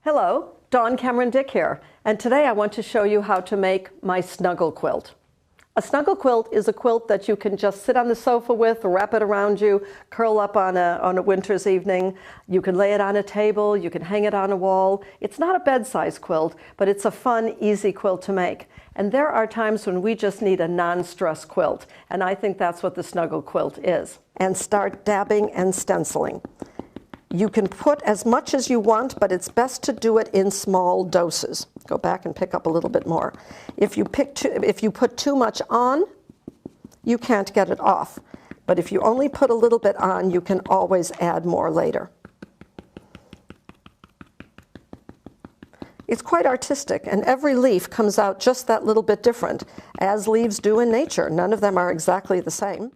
Hello, Dawn Cameron Dick here, and today I want to show you how to make my Snuggle Quilt. A Snuggle Quilt is a quilt that you can just sit on the sofa with, wrap it around you, curl up on a winter's evening. You can lay it on a table, you can hang it on a wall. It's not a bed-size quilt, but it's a fun, easy quilt to make. And there are times when we just need a non-stress quilt, and I think that's what the Snuggle Quilt is. And start dabbing and stenciling. You can put as much as you want, but it's best to do it in small doses. Go back and pick up a little bit more. If you put too much on, you can't get it off. But if you only put a little bit on, you can always add more later. It's quite artistic, and every leaf comes out just that little bit different, as leaves do in nature. None of them are exactly the same.